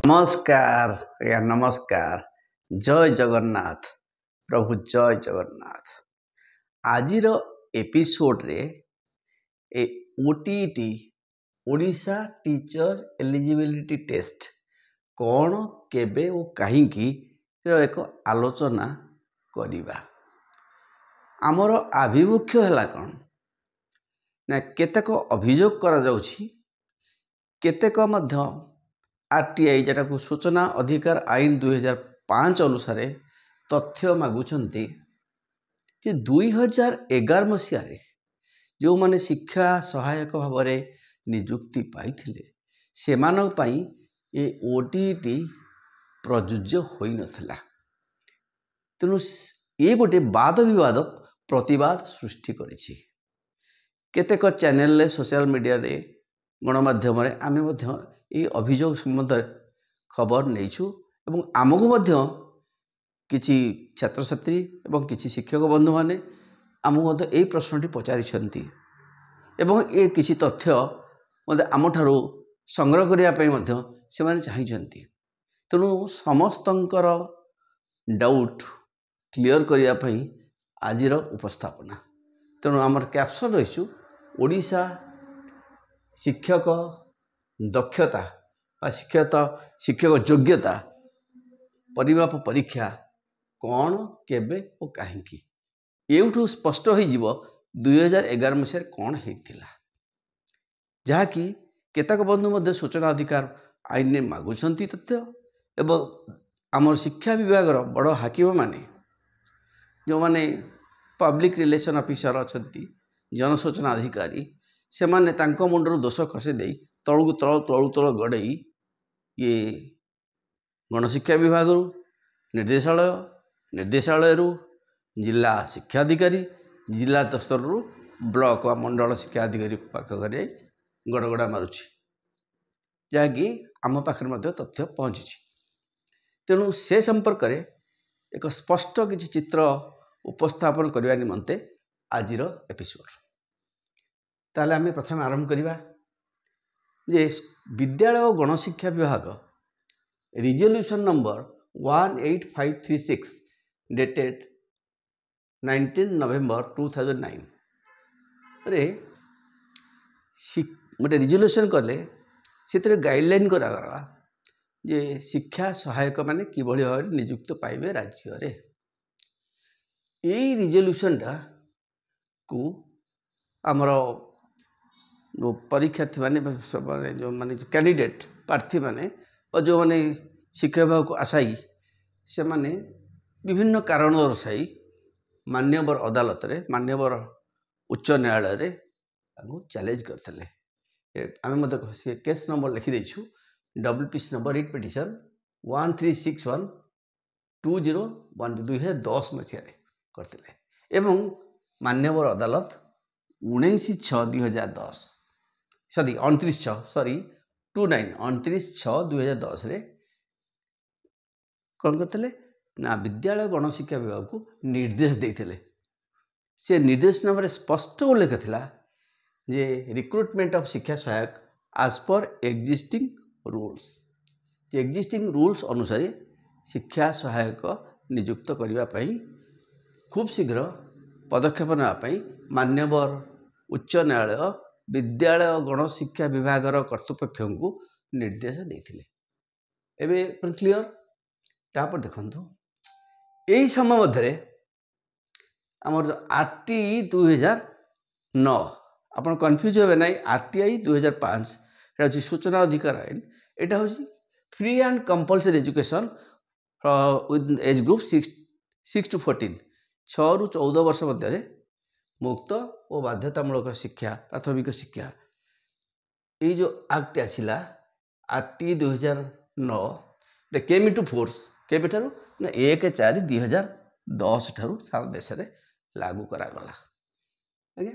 नमस्कार या नमस्कार। जय जगन्नाथ। प्रभु जय जगन्नाथ। आजिर एपिसोड रे ए OTET Odisha teachers eligibility test कौन केबे ओ काहींकी एक आलोचना करिबा। आमर आभिमुख्य हैला कौन ना केतेक अभियोग करा जाउछि, केतेक मध्य आरटीआई जेटाकू सूचना अधिकार आईन 2005 अनुसार तथ्य मागुचंती जे 2011 मसीह जो माने शिक्षा सहायक भाव में नियुक्ति पाइथिले सेमानक पई ए ओटीटी प्रযোज्य होई नथिला। तेणु ये गोटे वाद विवाद प्रतिवाद सृष्टि करिछि। केतेक चैनल सोशल मीडिया रे गणमाध्यम रे आमे मध्य ये अभियोग संबंध खबर नहींछु एवं आमको मध्य किछि छात्र छात्री एवं किछि शिक्षक बंधु माने आमको मध्य यही प्रश्नटी पचारिछंती एवं ये किछि तथ्य मते आमठारु संग्रह करिया पई मध्य से माने चाहिछंती। तेणु समस्तंकर डाउट क्लियर करिया पई आजिर उपस्थापना। तेणु आमर कैप्शन रहिछु ओडिशा शिक्षक दक्षता शिक्षक योग्यता परिमाप परीक्षा कौन केबे ओ काहींकी। एउठू स्पष्ट हो जीव 2011 मसीह कौन होता जहाँकि केतक बंधु मध्य सूचना अधिकार आईन ने मागुंट तथ्य एवं आमर शिक्षा विभाग बड़ हाकिम माने जो माने पब्लिक रिलेशन ऑफिसर अच्छा जनसूचना अधिकारी से माने तांको मुंडर दोष खसे दे तलू तल गड़े ये गणशिक्षा विभाग निर्देशालय जिला शिक्षा अधिकारी जिला स्तर ब्लॉक व मंडल शिक्षा अधिकारी पाखे गड़गड़ा मारुछि जहाँकि आम पाखे तथ्य पहुँची। तेणु से संपर्क में एक स्पष्ट किसी चित्र उपस्थापन करने निमंते आजिर एपिसोड ताले आम प्रथम आरंभ करवा जे विद्यालय और गणशिक्षा विभाग रिजोल्यूशन नंबर 18536 डेटेड 19 नवेम्बर 2009 रे गोटे रिजोल्यूशन कले से गाइडलाइन करागला जे शिक्षा सहायक माने किभली भाव नियुक्त पाइबे राज्य रे। यही रिजोल्यूशनटा को आमर परीक्षार्थी माने जो माने कैंडिडेट प्रार्थी माने और जो माने शिक्षा विभाग को आशायी से माने विभिन्न कारण दर्शाई मान्यवर अदालत रे मान्यवर उच्च न्यायालय रे चैलेंज करते। आम केस नंबर लिखी देछु WPC नंबर रिट पिटिशन 1361 2010 2010 करते एवं मान्यवर अदालत 19/6/2010 सॉरी 29/6/2010 रे कौन करते ना विद्यालय गणशिक्षा विभाग को निर्देश देते। से निर्देश नाम स्पष्ट उल्लेख था जे रिक्रुटमेंट ऑफ शिक्षा सहायक आज पर एग्जिस्टिंग रूल्स अनुसार शिक्षा सहायक नियुक्त करने खूब शीघ्र पदक्षेप नापी मान्यवर उच्च न्यायालय विद्यालय गणशिक्षा विभाग कर्तृपक्ष को निर्देश देते। एवं क्लियर तापर देखु यही समय मध्य आमर आरटीई 2009 आप कन्फ्यूज हे ना। आरटीआई 2005 हूँ सूचना अधिकार आईन यहाँ हूँ free and compulsory education with age group 6 to 14 6 ରୁ 14 वर्ष मध्य मुक्त और बाध्यतामूलक शिक्षा प्राथमिक शिक्षा ये जो एक्ट आसला आरटी 2009 केम इनटू फोर्स केबे ठारू ना 1/4/2010 ठारू सारा देश में लागू करागला। आज्ञा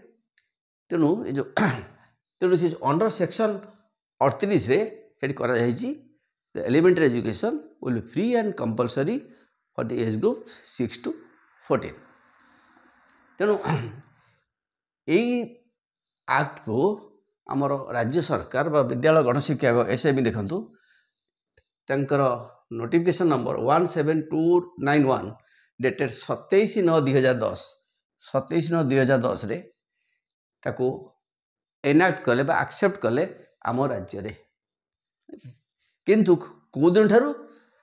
तेणु जो तेणु से अंडर सेक्शन 38 रे हेड करा जायछि the elementary education will be free and compulsory for the age group 6 to 14। तेणु यही एक्ट को आमर राज्य सरकार बा विद्यालय गणशिक्षा एसएमई देखंतु ତାଙ୍କର ନୋଟିଫିକେସନ୍ ନମ୍ବର 17291 ଡେଟେଡ୍ 27/9/2010 27/9/2010 ତାକୁ ଏନାକ୍ଟ କଲେ ବା ଆକ୍ସେପ୍ଟ କଲେ ଆମ ରାଜ୍ୟରେ। କିନ୍ତୁ କେଉଁ ଦିନ ଠାରୁ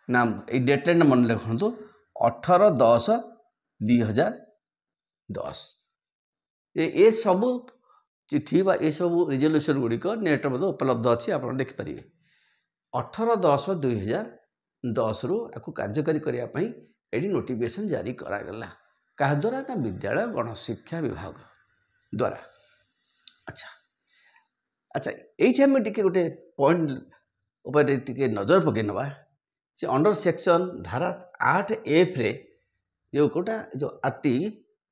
ନା ଏଇ ଡେଟ୍ ଲାଇନ୍ ମନେ ରଖନ୍ତୁ 18/10/2010। ଏସବୁ ଚିଠି ବା ଏସବୁ ରିଜଲ୍ୟୁସନ୍ ଗୁଡ଼ିକ ନେଟ୍ ମଧ୍ୟ ଉପଲବ୍ଧ ଅଛି, ଆପଣ ଦେଖିପାରିବେ। 18/10/2010ରୁ ଆକୁ କାର୍ଯ୍ୟକାରୀ କରିବା ପାଇଁ ଏଠି ନୋଟିଫିକେସନ୍ ଜାରି କରାଗଲା। କାହା ଦ୍ୱାରା? ନା ବିଦ୍ୟାଳୟ ଗଣଶିକ୍ଷା ବିଭାଗ ଦ୍ୱାରା। ଆଚ୍ଛା ଏଇଠି ଆମେ ଟିକେ ଗୋଟେ ପଏଣ୍ଟ ଉପରେ ଟିକେ ନଜର ପକାଇ ନେବା। ସେ ଅଣ୍ଡର ସେକ୍ସନ୍ ଧାରା 8Fରେ ଯେଉଁ RT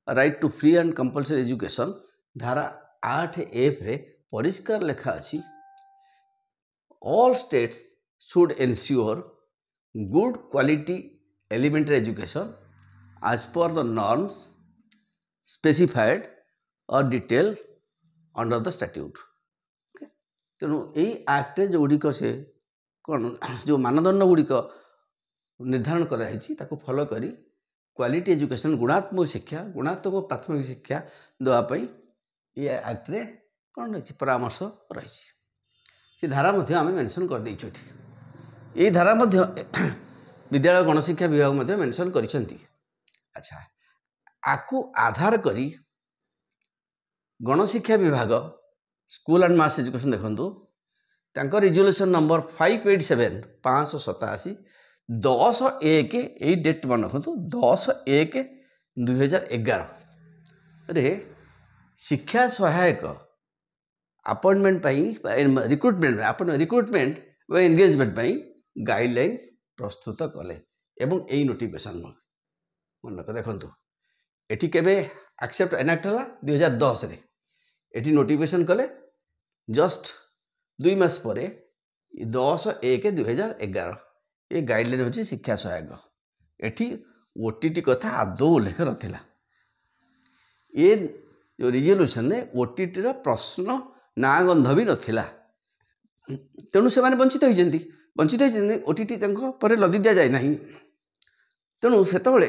right to free and compulsory education ଧାରା 8Fରେ ପରିଷ୍କାର ଲେଖା ଅଛି, all states should ensure good quality elementary education as per the norms specified or detailed under the statute। ତେଣୁ ଏଇ ଆକ୍ଟରେ ଯେଉଁଗୁଡ଼ିକ ସେ କ'ଣ ଯେଉଁ ମାନଦଣ୍ଡ ଗୁଡ଼ିକ ନିର୍ଦ୍ଧାରଣ କରାଯାଇଛି ତାକୁ ଫଲୋ କରି କ୍ୱାଲିଟି ଏଜୁକେସନ୍ ଗୁଣାତ୍ମକ ଶିକ୍ଷା, ଗୁଣାତ୍ମକ ପ୍ରାଥମିକ ଶିକ୍ଷା ଦେବା ପାଇଁ ଏ ଆକ୍ଟରେ କ'ଣ ରହିଛି ପରାମର୍ଶ ରହିଛି। ସେ ଧାରା ମଧ୍ୟ ଆମେ ମେନସନ୍ କରିଦେଇଛୁ ଏଠି। ଏଇ ଧାରା ମଧ୍ୟ ବିଦ୍ୟାଳୟ ଗଣଶିକ୍ଷା ବିଭାଗ ମଧ୍ୟ ମେନସନ୍ କରିଛନ୍ତି। ଆଚ୍ଛା ଆକୁ ଆଧାର କରି ଗଣଶିକ୍ଷା ବିଭାଗ ସ୍କୁଲ ଆଣ୍ଡ ମାସ୍ ଏଜୁକେସନ୍ ଦେଖନ୍ତୁ, ତାଙ୍କ ରିଜଲ୍ୟୁସନ୍ ନମ୍ବର 587 587 10/1 ଏଇ ଡେଟ୍ ମନେ ରଖନ୍ତୁ 10/1/2011ରେ ଶିକ୍ଷା ସହାୟକ ଆପଏଣ୍ଟମେଣ୍ଟ ପାଇଁ ରିକ୍ରୁଟମେଣ୍ଟ ବା ଏନଗେଜମେଣ୍ଟ ପାଇଁ ଗାଇଡ଼ଲାଇନ୍ସ ପ୍ରସ୍ତୁତ କଲେ ଏବଂ ଏଇ ନୋଟିଫିକେସନ୍ ମନେ ଦେଖନ୍ତୁ ଏଠି କେବେ ଆକ୍ସେପ୍ଟ ଏନାକ୍ଟ ହେଲା 2010ରେ, ଏଠି ନୋଟିଫିକେସନ୍ କଲେ ଜଷ୍ଟ 2 ମାସ ପରେ 10/1/2011 ଏ ଗାଇଡ଼ଲାଇନ୍ ହେଉଛି ଶିକ୍ଷା ସହାୟକ। ଏଠି OTT କଥା ଆଦୌ ଉଲ୍ଲେଖ ନଥିଲା। ଏ ଯେଉଁ ରିଜଲ୍ୟୁସନରେ OTTର ପ୍ରଶ୍ନ ନାଁ ଗନ୍ଧ ବି ନଥିଲା। ତେଣୁ ସେମାନେ ବଞ୍ଚିତ ହୋଇଛନ୍ତି। OTT ତାଙ୍କ ପରେ ଲଦି ଦିଆଯାଏ ନାହିଁ। ତେଣୁ ସେତେବେଳେ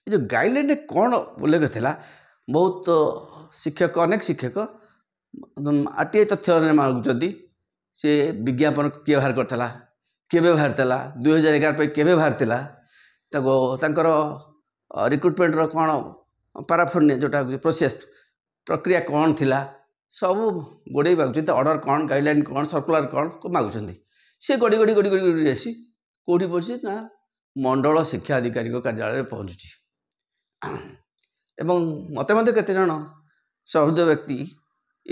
ଏ ଯେଉଁ ଗାଇଡ଼ଲାଇନ୍ରେ କ'ଣ ଉଲ୍ଲେଖ ଥିଲା, ବହୁତ ଶିକ୍ଷକ ଅନେକ ଶିକ୍ଷକ RTI ତଥ୍ୟ ମାଗୁଛନ୍ତି। ସେ ବିଜ୍ଞାପନ କିଏ ବାହାର କରିଥିଲା, କେବେ ବାହାରିଥିଲା, 2011 ପାଇଁ କେବେ ବାହାରିଥିଲା, ତାଙ୍କର ରିକ୍ରୁଟମେଣ୍ଟର କ'ଣ ପାରାଫର୍ନିଆ ଯେଉଁଟା ପ୍ରୋସେସ୍ ପ୍ରକ୍ରିୟା କ'ଣ ଥିଲା, ସବୁ ଗୋଡ଼େଇ ମାଗୁଛନ୍ତି। ଅର୍ଡ଼ର କ'ଣ, ଗାଇଡ଼ଲାଇନ୍ କ'ଣ, ସର୍କୁଲାର କ'ଣ ମାଗୁଛନ୍ତି। ସେ ଗଡ଼ି ଆସି କେଉଁଠି ପହଞ୍ଚୁଛି ନା ମଣ୍ଡଳ ଶିକ୍ଷା ଅଧିକାରୀଙ୍କ କାର୍ଯ୍ୟାଳୟରେ ପହଞ୍ଚୁଛି। ଏବଂ ମୋତେ ମଧ୍ୟ କେତେଜଣ ସହୃଦୟ ବ୍ୟକ୍ତି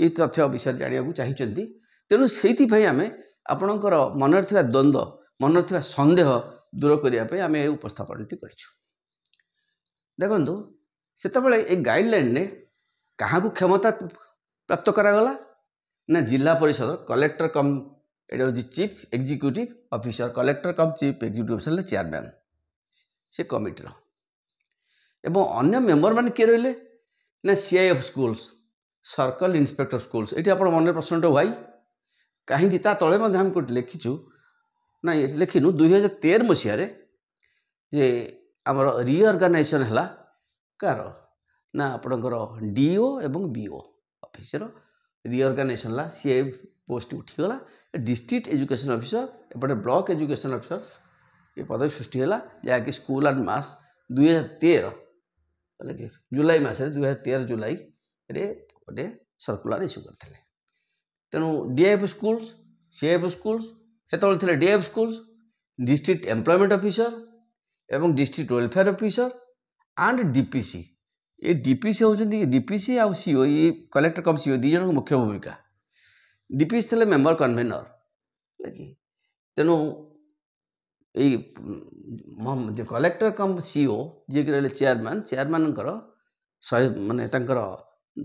ଏହି ତଥ୍ୟ ବିଷୟରେ ଜାଣିବାକୁ ଚାହିଁଛନ୍ତି। ତେଣୁ ସେଇଥିପାଇଁ ଆମେ ଆପଣଙ୍କର ମନରେ ଥିବା ଦ୍ୱନ୍ଦ୍ୱ, ମନରେ ଥିବା ସନ୍ଦେହ ଦୂର କରିବା ପାଇଁ ଆମେ ଏ ଉପସ୍ଥାପନଟି କରିଛୁ। ଦେଖନ୍ତୁ ସେତେବେଳେ ଏ ଗାଇଡ଼ଲାଇନ୍ରେ କାହାକୁ କ୍ଷମତା ପ୍ରାପ୍ତ କରାଗଲା ନା ଜିଲ୍ଲା ପରିଷଦ କଲେକ୍ଟର କମ୍, ଏଇଟା ହେଉଛି ଚିଫ୍ ଏକ୍ଜିକ୍ୟୁଟିଭ୍ ଅଫିସର, କଲେକ୍ଟର କମ୍ ଚିଫ୍ ଏକ୍ଜିକ୍ୟୁଟିଭ୍ ଅଫିସର ହେଲେ ଚେୟାରମ୍ୟାନ୍ ସେ କମିଟିର। ଏବଂ ଅନ୍ୟ ମେମ୍ବରମାନେ କିଏ ରହିଲେ ନା CIF schools, circle inspector schools. ଏଠି ଆପଣ ମନରେ ପ୍ରଶ୍ନଟା ହ୍ୱାଇ, କାହିଁକି? ତା ତଳେ ମଧ୍ୟ ଆମେ କେଉଁଠି ଲେଖିନୁ 2013 ମସିହାରେ ଯେ ଆମର ରିଅର୍ଗାନାଇଜେସନ୍ ହେଲା କାହାର ନା ଆପଣଙ୍କର DO ଏବଂ BO ଅଫିସର ରିଅର୍ଗାନାଇଜେସନ୍ ହେଲା। CIF ପୋଷ୍ଟ ଉଠିଗଲା, ଡିଷ୍ଟ୍ରିକ୍ଟ ଏଜୁକେସନ୍ ଅଫିସର ଏପଟେ ବ୍ଲକ ଏଜୁକେସନ୍ ଅଫିସର ଏ ପଦବୀ ସୃଷ୍ଟି ହେଲା, ଯାହାକି ସ୍କୁଲ ଆଣ୍ଡ ମାସ୍ 2013 ଜୁଲାଇ ମାସରେ 2013 ଜୁଲାଇରେ ଗୋଟେ ସର୍କୁଲାର ଇସ୍ୟୁ କରିଥିଲେ। ତେଣୁ DIF ସ୍କୁଲ୍ସ, CIF ସ୍କୁଲ୍ସ ସେତେବେଳେ ଥିଲେ DIF schools, district employment officer ଏବଂ district welfare officer and DPC। ଏ DPC ହେଉଛନ୍ତି DPC ଆଉ CO, ଏ କଲେକ୍ଟର କମ୍ CO ଦୁଇ ଜଣଙ୍କ ମୁଖ୍ୟ ଭୂମିକା। DPC ଥିଲେ ମେମ୍ବର କନଭେନର। ତେଣୁ ଏଇ କଲେକ୍ଟର କମ୍ CO ଯିଏକି ରହିଲେ ଚେୟାରମ୍ୟାନଙ୍କର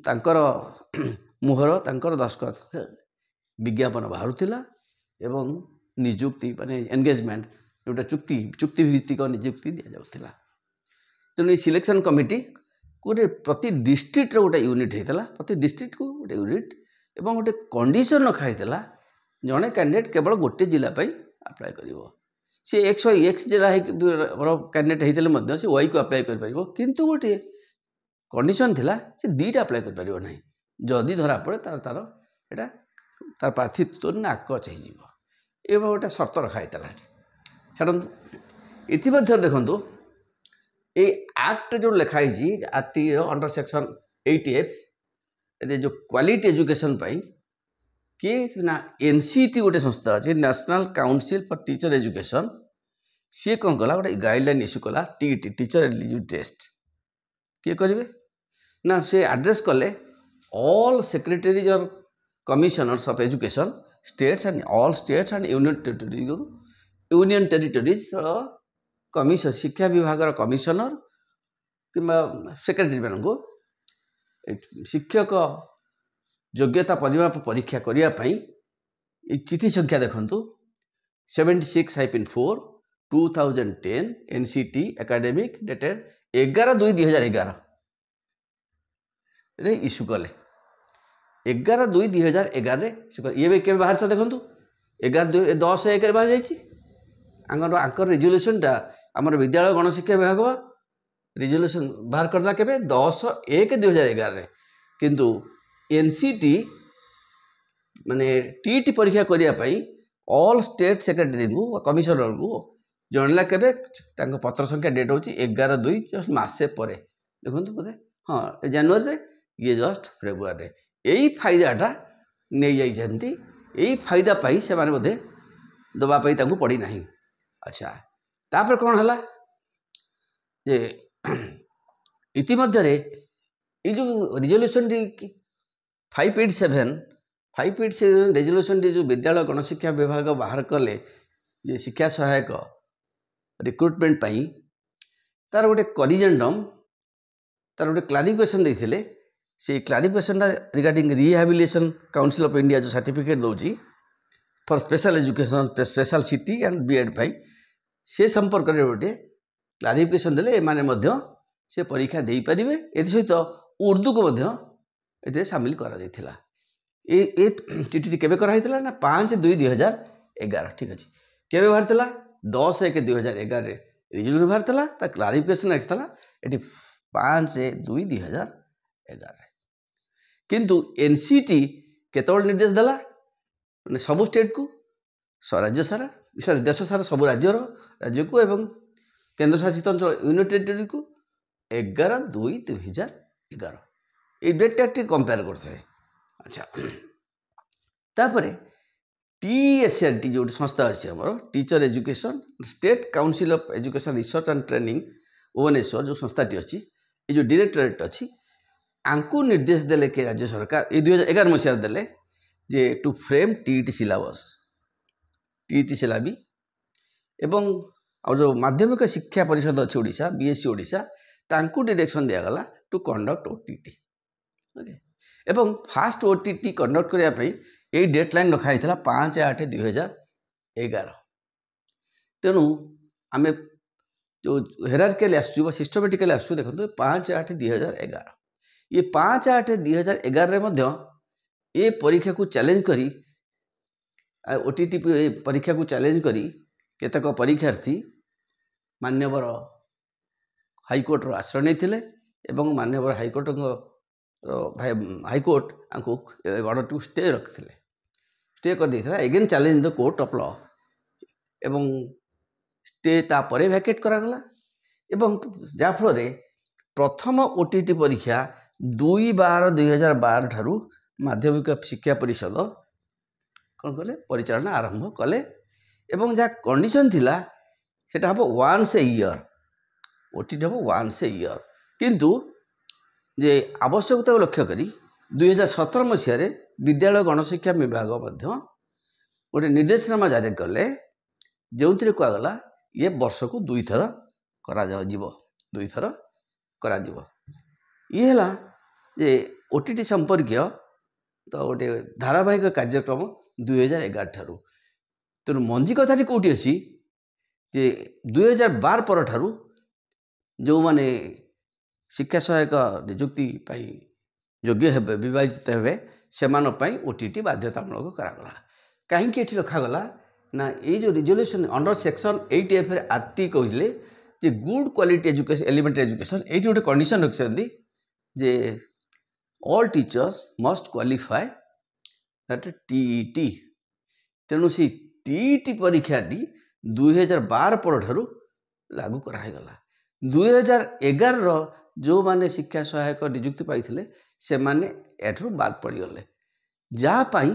ତାଙ୍କର ମୁହର, ତାଙ୍କର ଦସ୍ତଖତ ବିଜ୍ଞାପନ ବାହାରୁଥିଲା ଏବଂ ନିଯୁକ୍ତି ଏନଗେଜମେଣ୍ଟ ଯେଉଁଟା ଚୁକ୍ତିଭିତ୍ତିକ ନିଯୁକ୍ତି ଦିଆଯାଉଥିଲା। ତେଣୁ ଏଇ ସିଲେକ୍ସନ୍ କମିଟି ଗୋଟେ ପ୍ରତି ଡିଷ୍ଟ୍ରିକ୍ଟର ଗୋଟେ ୟୁନିଟ୍ ହେଇଥିଲା, ପ୍ରତି ଡିଷ୍ଟ୍ରିକ୍ଟକୁ ଗୋଟେ ୟୁନିଟ୍ ଏବଂ ଗୋଟେ କଣ୍ଡିସନ୍ ରଖା ହେଇଥିଲା, ଜଣେ କ୍ୟାଣ୍ଡିଡେଟ୍ କେବଳ ଗୋଟେ ଜିଲ୍ଲା ପାଇଁ ଆପ୍ଲାଏ କରିବ। सी एक्स वाई एक्स जरा कैंडिडेट होते से वाई को अप्लाई कर किंतु गोटे कंडीशन थिला से दीटा अप्लाई कर पारिबो नहीं जदि धरा पड़े तार तार एटा तार प्रार्थीत्व नाकच हो ये गोटे सर्त रखा होता छाड़ू इतिमध्य देखु ये एक्ट जो लिखाई आर्ट अंडर सेक्शन 80F जो क्वालिटी एजुकेशन किए ना एनसीटी गोटे संस्था अच्छे national council for teacher education सी कौन कला गोटे गाइडलाइन इश्यू कला टीईटी टीचर एलिजिबिलिटी टेस्ट किए करेंगे ना से एड्रेस कले ऑल सेक्रेटरीज और commissioners of education states and all states and union territories commission शिक्षा विभाग कमिशनर कि सेक्रेटरी मान को शिक्षक योग्यता परिमाप परीक्षा करने चिठी संख्या देखु 76-4 2010 एनसीटी एकेडमिक डेटेड 11/2/2011 रे इश्यू कले 11/2/2011 ये के बाहर था देखो 11/10 बाहर जाइए आंकर रिजोल्यूशनटा आमर विद्यालय गणशिक्षा विभाग रिजोल्यूशन बाहर करदा केबे 10/1/2011 किंतु एनसीटी माने टीटी परीक्षा करने ऑल स्टेट सेक्रेटरी को कमिशनर को जनला केबे पत्र संख्या डेट हूँ 11/2 जस्ट मसे पर देखो बोधे हाँ जनवरी ये जस्ट फेब्रुआरी यही फायदाटा नहीं जाइए यही फायदा पाई से माने बोधे दवापाई पड़ी ना। अच्छा तापर कौन है जे इतिमध्य ये जो रिजोल्यूशन 587 रेजोल्यूशन जो विद्यालय गणशिक्षा विभाग बाहर कले ये शिक्षा सहायक रिक्रुटमेंट तार गोटे करिजेंडम तार गोटे क्लारिफिकेशन देते से clarification regarding rehabilitation council of India जो सर्टिफिकेट दौर for special education special city and BEd से संपर्क में गोटे क्लारिफिकेशन देले माने से परीक्षा दे पारे सहित उर्दू को ये सामिल करा ये चिठी केबे कराइला ना 5/2/2011 ठीक अच्छे केबे बाहर 10/1/2011 रिजोल्यूशन बाहर क्लारिफिकेशन ये 5/2/2011 किंतु एनसीटी केतल निर्देश देला मैंने सबू स्टेट को राज्य सारा देश सारा सब राज्य को एवं केंद्र शासित अंचल यूनियन टेरिटरी को 11/2/2011 ये डेटा कंपेयर करते हैं। अच्छा तापर टीएसएलटी जो संस्था अच्छी आम teacher education state council of education research and training Bhubaneswar जो संस्थाटी अच्छी ये जो डायरेक्टरेट अच्छी आंकु निर्देश देले कि राज्य सरकार ये 2011 मसीह देले जे to frame TET syllabus TET syllabi एवं जो माध्यमिक शिक्षा परिषद अच्छी ओडिशा बीएससी ओडिशा तांकु डायरेक्शन दिगला टू कंडक्ट ओटीटी ओके एवं फास्ट ओटीटी कंडक्ट करने ये डेडलाइन रखाई 5/8/2011 तेणु आम जो हेरार्किकल आसू सिस्टमेटिकल आसू देखो 5/8/2011 ये 5/8/2011 ये परीक्षा को चैलेंज करी ओटीटी परीक्षा को चैलेंज करी केतक परीक्षार्थी मान्यवर हाईकोर्टर आश्रय नहीं एवं मान्यवर high court high court order to stay stay कर देता again challenge the court of law एवं स्टे तापर वैकेट करागला एवं जाफल प्रथम ओटीटी परीक्षा 2/12/2012 ठारू माध्यमिक शिक्षा परिषद कौन कले परिचालना आरंभ कले एवं जहाँ कंडीशन थिला सेटा हम वन्स ए ईयर ओटीटी हम वन्स ए ईयर किंतु जे आवश्यकता को लक्ष्य करी 2017 मसीह विद्यालय गणशिक्षा विभाग गोटे निर्देशनामा जारी कले जो कहगला ये वर्ष को 2 थर करा ये है जे ओटीटी संपर्कीय तो गोटे धारावाहिक कार्यक्रम 2011 ठारू तेणु मंजी कथाटी कौटी अच्छी जे 2012 पर ठारू जो माने शिक्षा सहायक नियुक्ति योग्य हे विभाजित हे से ओटीटी बाध्यतामूलक करागला कहीं रखागला ना ये जो resolution under section 8F RT कहले जे good quality education elementary education ये गोटे कंडीशन रखिंट जे all teachers must qualify that TET. तेणु से टीईटी परीक्षाटी 2012 पर लागू करागला। 2011 जो माने शिक्षा सहायक नियुक्ति पाई से माने एठू बाद पड़गले जहाँपाई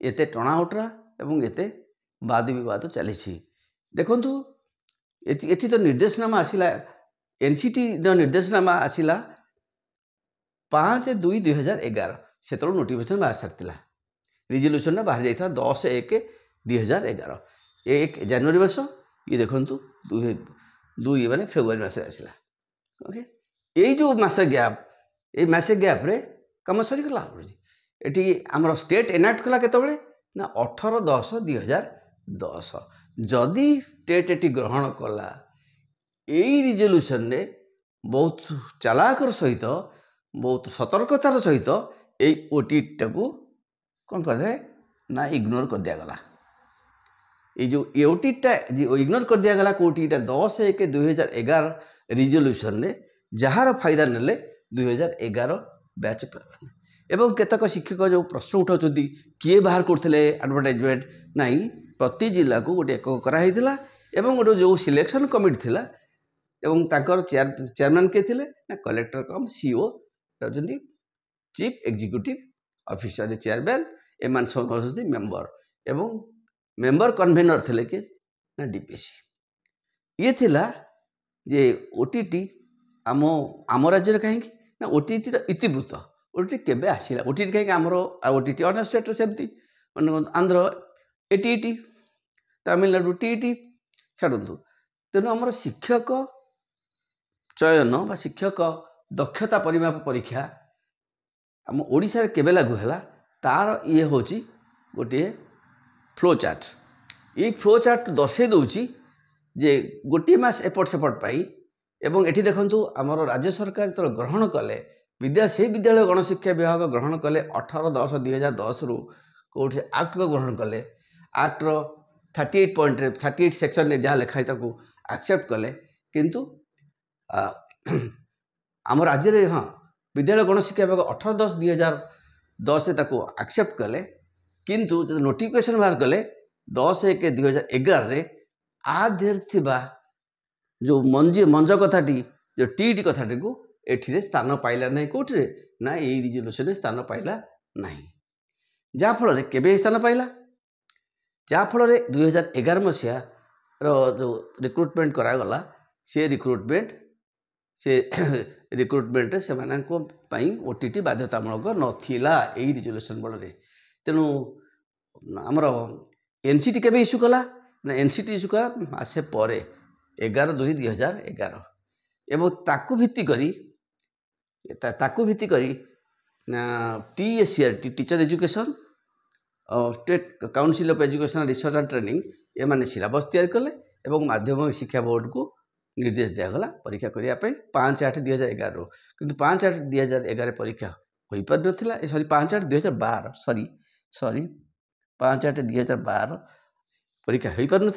एते टणाउटरा एवं एते वाद विवाद चली। देखु ये तो निर्देशनामा आसला एनसीटी निर्देशनामा आसला 5/2/2011 से नोटिफिकेशन बाहर सारी रिजोल्यूशन बाहर जाता 10/1/2011 1 जनवरी मास ये देखु 2 माने फेब्रुआरी मास आसला। ओके ये जो मास गैप ये मास गैप रे कम सरीगला ये आमर स्टेट एनाक्ट कला केतबेले ना 18/10/2010 जदि स्टेट ये ग्रहण कला यही रिजोल्यूशन रे बहुत चालाकर सहित बहुत सतर्कतार सहित ये ओटीटी को कौन कर ना इग्नोर कर दिगला। ये जो ओटीटा इग्नोर कर दिगला कोटीटा 10/1/2011 रिजोल्यूशन रे जार फायदा नेले 2011 बैच एवं केतक शिक्षक जो प्रश्न उठाऊँ किए बाहर करते एडवर्टाइजमेंट नाई प्रति जिला को गोटे एक कराई गोटे जो सिलेक्शन कमिटी थिला एवं तांकर चेयरमैन के थिले ना कलेक्टर कम सीओ रहउछन्ती चीफ एग्जीक्यूटिव ऑफिसर चेयरमैन एमान सब होउछन्ती मेंबर एवं मेंबर कन्वेनर थिले के ना डीपीसी ये थिला जे ओटीटी आम राज्य कहीं ना ओटीटी इतिवृत्त ओटीटी केबे आसिला ओटीटी कहीं आमर ओटीटी अन्य स्टेट सेमती मन आंध्र एटीटी तमिलनाडु टीटी छाड़ू। तेणु आमर शिक्षक चयन बा शिक्षक दक्षता परिमाप परीक्षा आम ओडिशा केबे लागू है तार ये हूँ गोटे फ्लो चार्ट ये फ्लो चार्ट दर्शे दूची जे गोटे मास एपट सेपट पाई एवं एठी देखंतु आमर राज्य सरकार तो ग्रहण कले से विद्यालय गणशिक्षा विभाग ग्रहण कले 18/10/2010 रु कौट आक्ट को ग्रहण कले आक्टर 38 पॉइंट 38 सेक्शन ने जहाँ लिखाई ताकू एक्सेप्ट कले किंतु आम राज्य में हाँ विद्यालय गणशिक्षा विभाग 18/10/2010 ताकू एक्सेप्ट कले किंतु जो नोटिफिकेशन बाहर कले 10/1/2011 रे आधेर थिबा जो मंज कथाटी जो टीटी कथाटी को एठी स्थान पाइला नहीं कौटे ना यही रिजोल्यूशन स्थान पाइला नहीं जहाँफल केबे स्थान पाइला जहाँफल 2011 मसीहा जो रिक्रुटमेंट करागला से रिक्रुटमेंट से ओटीटी बाध्यतामूलक नथिला यही रिजोल्यूशन बल तेणु आमर एनसीटी केबे इश्यू कला ना एनसीटी इश्यू कला मासे परे 11/2/2011 एवं ताकू भित्ति करी TSCRT teacher education state council of education research and training ये माने सिलेबस तैयार कले एवं माध्यमिक शिक्षा बोर्ड को निर्देश दिगला परीक्षा करने 5/8/2011 किंतु 5/8/2011 परीक्षा हो पार ना सॉरी 5/8/2012 सॉरी 5/8/2012 परीक्षा हो पार ना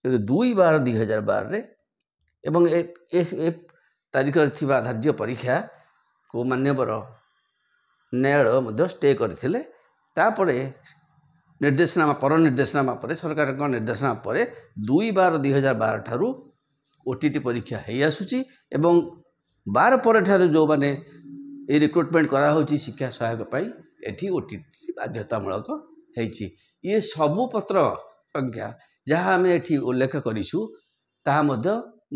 कि 2/12/2012 रे एवं ए तारीख थिबा धार्य परीक्षा को मान्यवर न्यायालय स्टे करथिले तापरे निर्देशनामा पर निर्देशनामा पर सरकार निर्देशनामा पर 2/12/2012 ठारू ओटीटी परीक्षा है आसुची एवं 12 पर ठारू जो माने ए रिक्रुटमेंट करा होची शिक्षा सहायक पाई एठी ओटीटी बाध्यतामूलक हेची ये सबु पत्र संख्या जहाँ आम एठी उल्लेख करिछु ताहा मध्य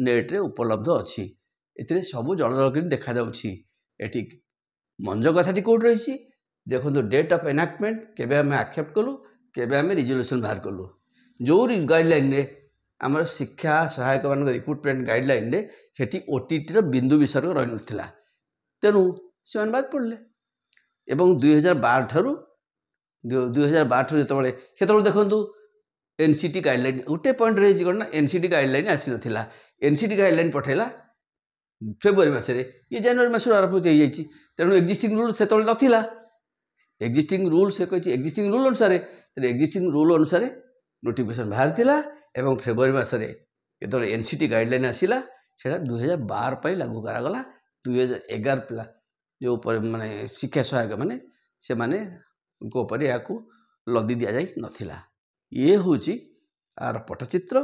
नेट रे उपलब्ध अच्छी एथिरे सबु जलरगी देखा जाउछि एठी मंज कथाटी कोड रही देखो डेट ऑफ एनाक्टमेंट केबे आम एक्सेप्ट कलु केबे आम रिजोल्यूशन बाहर कलु जो गाइडलाइन रे आम शिक्षा सहायक मान रिक्रुटमेंट गाइडलाइन रे सेठी ओटीटी रो बिंदु विसर्ग रही नथिला तेणु से बाद पड़े एवं 2012 ठारू 2012 ठारू जो देखु एनसीटी गाइडलाइन गोटे पॉइंट रही कौन ना एनसीटी गाइडलाइन आसी नाला एनसीटी गाइडलाइन पठेला फेब्रुआरी मसरे ये जनवरी मस आरंभ हो जाइए तेणु एक्जिस्टिंग रूल से नाला एक्जिस्टिंग रूल से कही एक्जिस्टिंग रूल अनुसार एक्जिस्टिंग रूल अनुसार नोटिफिकेशन बाहरी एवं फेब्रुआरी मसरे जो एनसीटी गाइडलाइन आसला से 2012 लागू करागला 2011 पिला जो माने शिक्षा सहायक मैंने से माने उपर या लदी दि जाई नथिला। ये हूँ आर पटचित्र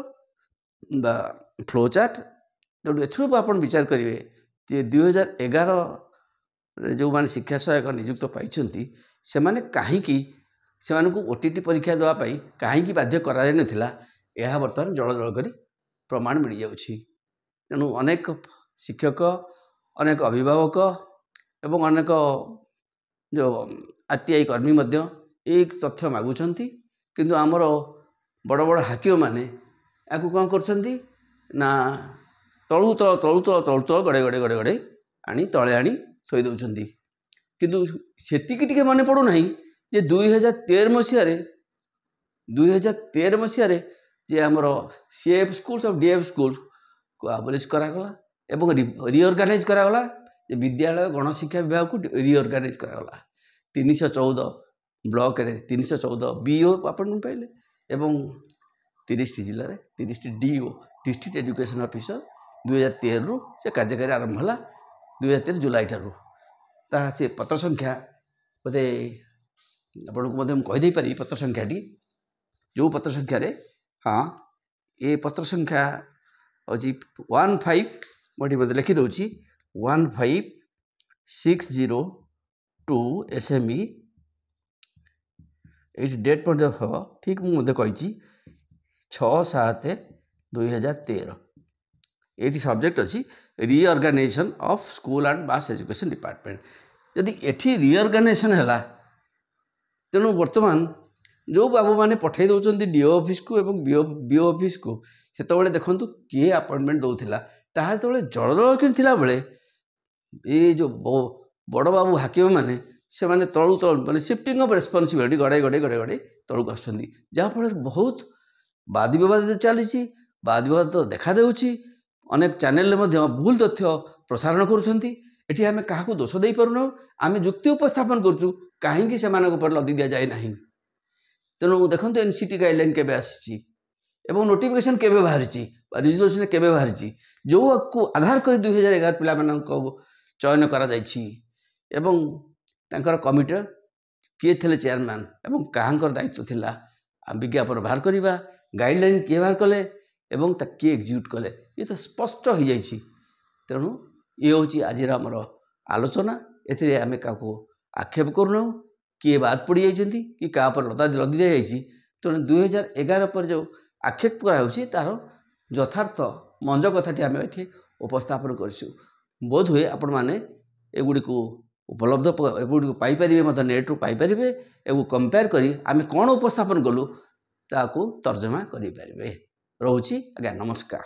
बा फ्लो चार्ट जो एथुरु आपण विचार करेंगे जे 2011 जो माने शिक्षा सहायक नियुक्त पाई से माने कहीं से ओटीटी परीक्षा देवाई कहीं बाध्य करा नथिला यह बर्तमान जल जल कर प्रमाण मिल जाउछि। तेणु अनेक शिक्षक अनेक अभिभावक एवं अनेक जो आरटीआई कर्मी मध्य एक तथ्य मागुछंती किंतु आमर बड़ बड़ हाकिम माने याकू कौन करछंती ना तलू तल तलू तल तलू तल गड़े गड़े गड़े गड़े आनी तले आनी थोई दउछंती किंतु सेतिकी टिके मन पड़ू नहीं जे 2013 मसीह जे आमर सीएफ स्कूल्स और डीएफ स्कूल्स को आबलिश करागला एवं रिअर्गानाइज करागला विद्यालय गणशिक्षा विभाग को रिअर्गानाइज करागला 314 ब्लॉक रे 314 बीओ आपण पाइले एवं 30 जिले में 30 डीओ डिस्ट्रिक्ट एजुकेशन ऑफिसर 2013 रु से कार्यकारी आरंभ है 2013 जुलाई ठारू ता से पत्र संख्या बोधे आपन को मध्यम कहि दे पारि पत्र संख्याटी जो पत्र संख्या रे हाँ ये पत्र संख्या अछि 15 मोटी मते लिखि दउछि 15602 SME ये डेट पर जो हम ठीक मुझे कही 6/7/2013 ये सब्जेक्ट अच्छी reorganisation of school and mass education department यदि एठी रिअर्गानाइजेशन है तेणु वर्तमान जो बाबू मैंने पठे दौरान डीओ ऑफिस को एवं बीओ ऑफिस को से देखु किए अपॉइंटमेंट दौला जो जल जल कि बेले ये जो बड़ बाबू हाकिम मैंने से माने तलू तल माने शिफ्टिंग ऑफ रेस्पॉन्सिबिलिटी गड़े गड़े गड़े गड़े तलू आसुँच जहाँफल बहुत वाद विवाद चली वाद विवाद तो देखा देउछि अनेक चैनल भूल तथ्य प्रसारण करुँच एटी आम क्या दोष दे पारुना आम जुक्ति उपस्थापन करूँ कहीं से लदी दि जाए ना तेणु देखो एनसीटी गाइडलाइन केबे आसी एवं नोटिफिकेशन केबे बाहरी रिजोल्यूशन केबे बाहरी जो को आधार कर 2011 पिला चयन करा एवं तांकर कमिटी किए थे चेयरमैन एवं कहाँ दायित्व थिला विज्ञापन बाहर करवा गाइडलाइन किए बाहर कले एवं किए एग्जीक्यूट कले ये तो स्पष्ट हो जाइए। तेणु ये हूँ आज आमर आलोचना एम क्या आक्षेप करूना किए बाद पड़ जाती कि क्या लदी जाइए। तेणु 2011 पर जो आक्षेप करार यथार्थ मंज कथाटी आम ये उपस्थापन करूँ बोध हुए आपण मैंने एगुड़ी उपलब्ध एगुड़ी पाइपर नेट्रु पाइपर एवं कंपेयर करी आम कौन उपस्थापन कलु ताकू तर्जमा करें। रोची आज्ञा नमस्कार।